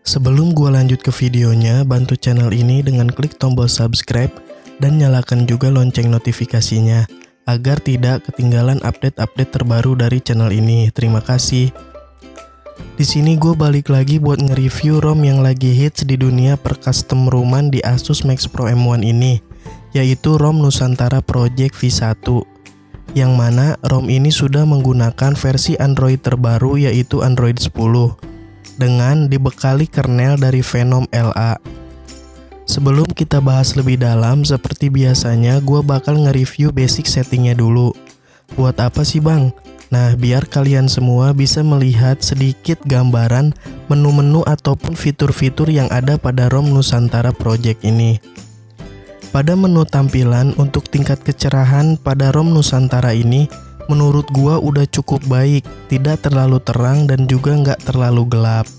Sebelum gua lanjut ke videonya, bantu channel ini dengan klik tombol subscribe dan nyalakan juga lonceng notifikasinya agar tidak ketinggalan update-update terbaru dari channel ini. Terima kasih. Di sini gue balik lagi buat nge-review ROM yang lagi hits di dunia per-custom roman di Asus Max Pro M1 ini, yaitu ROM Nusantara Project V1. Yang mana ROM ini sudah menggunakan versi Android terbaru yaitu Android 10 dengan dibekali kernel dari Venom LA. Sebelum kita bahas lebih dalam, seperti biasanya gue bakal nge-review basic settingnya dulu. Buat apa sih bang? Nah, biar kalian semua bisa melihat sedikit gambaran menu-menu ataupun fitur-fitur yang ada pada ROM Nusantara Project ini. Pada menu tampilan untuk tingkat kecerahan pada ROM Nusantara ini, menurut gua udah cukup baik, tidak terlalu terang dan juga nggak terlalu gelap.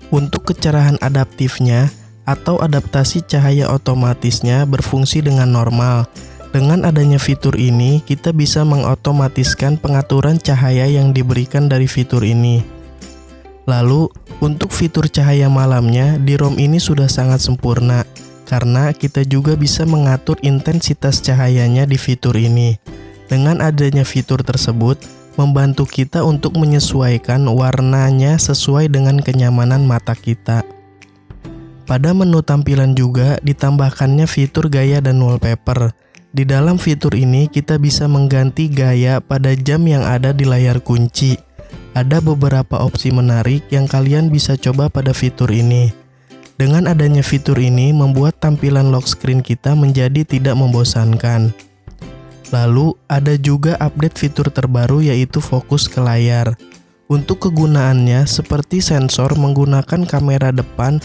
Untuk kecerahan adaptifnya atau adaptasi cahaya otomatisnya berfungsi dengan normal. Dengan adanya fitur ini, kita bisa mengotomatiskan pengaturan cahaya yang diberikan dari fitur ini. Lalu, untuk fitur cahaya malamnya, di ROM ini sudah sangat sempurna, karena kita juga bisa mengatur intensitas cahayanya di fitur ini. Dengan adanya fitur tersebut, membantu kita untuk menyesuaikan warnanya sesuai dengan kenyamanan mata kita. Pada menu tampilan juga ditambahkannya fitur gaya dan wallpaper. Di dalam fitur ini kita bisa mengganti gaya pada jam yang ada di layar kunci. Ada beberapa opsi menarik yang kalian bisa coba pada fitur ini. Dengan adanya fitur ini membuat tampilan lock screen kita menjadi tidak membosankan. Lalu ada juga update fitur terbaru yaitu fokus ke layar. Untuk kegunaannya seperti sensor menggunakan kamera depan.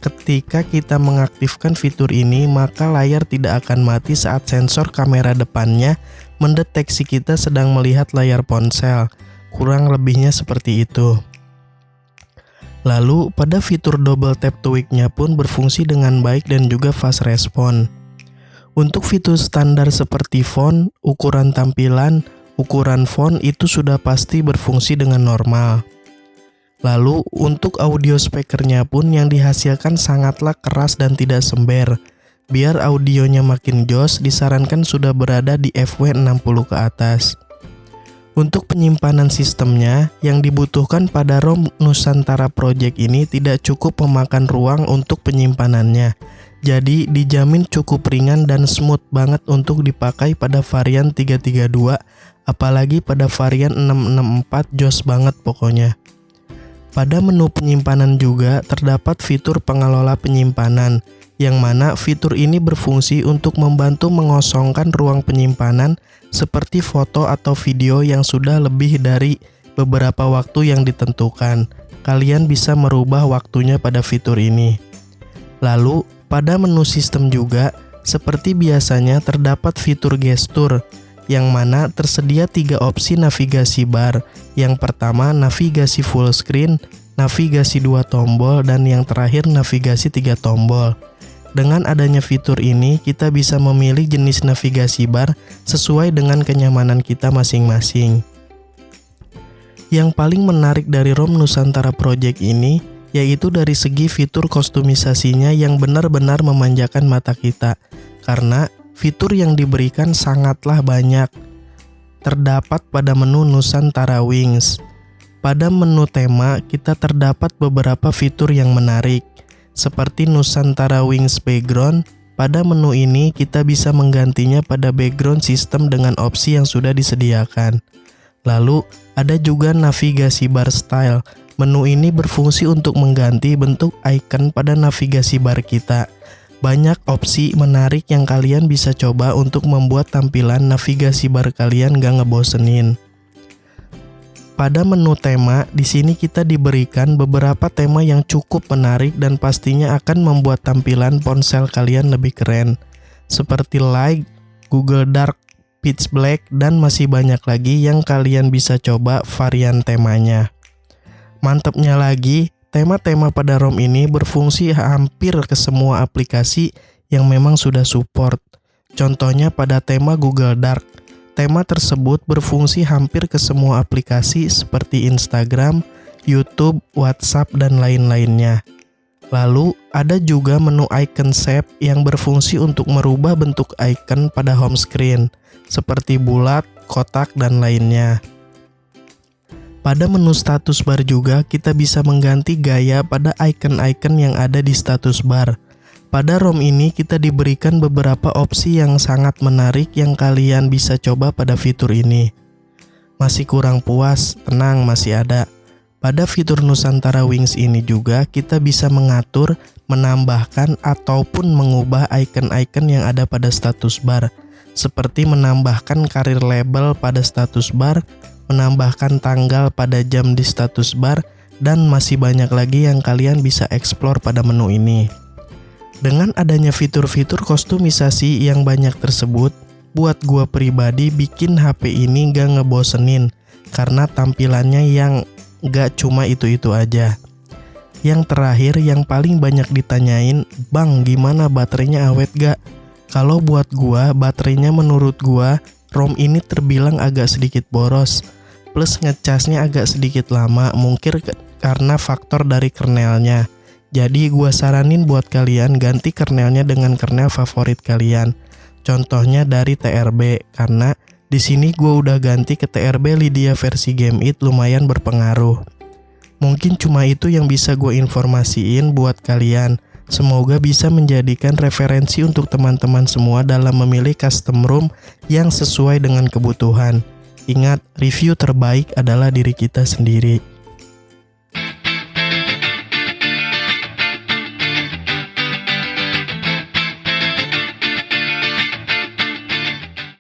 Ketika kita mengaktifkan fitur ini, maka layar tidak akan mati saat sensor kamera depannya mendeteksi kita sedang melihat layar ponsel. Kurang lebihnya seperti itu. Lalu, pada fitur double tap to wake-nya pun berfungsi dengan baik dan juga fast respon. Untuk fitur standar seperti font, ukuran tampilan, ukuran font itu sudah pasti berfungsi dengan normal. Lalu untuk audio speakernya pun yang dihasilkan sangatlah keras dan tidak sember. Biar audionya makin jos, disarankan sudah berada di FW60 ke atas. Untuk penyimpanan sistemnya, yang dibutuhkan pada ROM Nusantara Project ini tidak cukup memakan ruang untuk penyimpanannya. Jadi dijamin cukup ringan dan smooth banget untuk dipakai pada varian 332, apalagi pada varian 664 jos banget pokoknya. Pada menu penyimpanan juga terdapat fitur pengelola penyimpanan, yang mana fitur ini berfungsi untuk membantu mengosongkan ruang penyimpanan seperti foto atau video yang sudah lebih dari beberapa waktu yang ditentukan. Kalian bisa merubah waktunya pada fitur ini. Lalu, pada menu sistem juga, seperti biasanya terdapat fitur gestur, yang mana tersedia 3 opsi navigasi bar. Yang pertama navigasi full screen, navigasi 2 tombol, dan yang terakhir navigasi 3 tombol. Dengan adanya fitur ini, kita bisa memilih jenis navigasi bar sesuai dengan kenyamanan kita masing-masing. Yang paling menarik dari ROM Nusantara Project ini, yaitu dari segi fitur kostumisasinya yang benar-benar memanjakan mata kita, karena fitur yang diberikan sangatlah banyak. Terdapat pada menu Nusantara Wings. Pada menu tema, kita terdapat beberapa fitur yang menarik, seperti Nusantara Wings Background. Pada menu ini, kita bisa menggantinya pada background sistem dengan opsi yang sudah disediakan. Lalu, ada juga navigasi bar style. Menu ini berfungsi untuk mengganti bentuk icon pada navigasi bar kita. Banyak opsi menarik yang kalian bisa coba untuk membuat tampilan navigasi bar kalian gak ngebosenin. Pada menu tema, di sini kita diberikan beberapa tema yang cukup menarik dan pastinya akan membuat tampilan ponsel kalian lebih keren. Seperti Light, Google Dark, Pitch Black, dan masih banyak lagi yang kalian bisa coba varian temanya. Mantapnya lagi, tema-tema pada ROM ini berfungsi hampir ke semua aplikasi yang memang sudah support. Contohnya pada tema Google Dark. Tema tersebut berfungsi hampir ke semua aplikasi seperti Instagram, YouTube, WhatsApp, dan lain-lainnya. Lalu, ada juga menu icon shape yang berfungsi untuk merubah bentuk icon pada home screen, seperti bulat, kotak, dan lainnya. Pada menu status bar juga, kita bisa mengganti gaya pada icon-icon yang ada di status bar. Pada ROM ini kita diberikan beberapa opsi yang sangat menarik yang kalian bisa coba pada fitur ini. Masih kurang puas? Tenang, masih ada. Pada fitur Nusantara Wings ini juga kita bisa mengatur, menambahkan, ataupun mengubah icon-icon yang ada pada status bar. Seperti menambahkan karir label pada status bar, menambahkan tanggal pada jam di status bar, dan masih banyak lagi yang kalian bisa explore pada menu ini. Dengan adanya fitur-fitur kostumisasi yang banyak tersebut, buat gua pribadi bikin HP ini gak ngebosenin karena tampilannya yang gak cuma itu-itu aja. Yang terakhir yang paling banyak ditanyain, "Bang, gimana baterainya awet gak?" Kalau buat gua, baterainya menurut gua, ROM ini terbilang agak sedikit boros. Plus ngecasnya agak sedikit lama, mungkin karena faktor dari kernelnya. Jadi gua saranin buat kalian ganti kernelnya dengan kernel favorit kalian. Contohnya dari TRB, karena di sini gua udah ganti ke TRB Lydia versi Game It, lumayan berpengaruh. Mungkin cuma itu yang bisa gue informasiin buat kalian. Semoga bisa menjadikan referensi untuk teman-teman semua dalam memilih custom ROM yang sesuai dengan kebutuhan. Ingat, review terbaik adalah diri kita sendiri.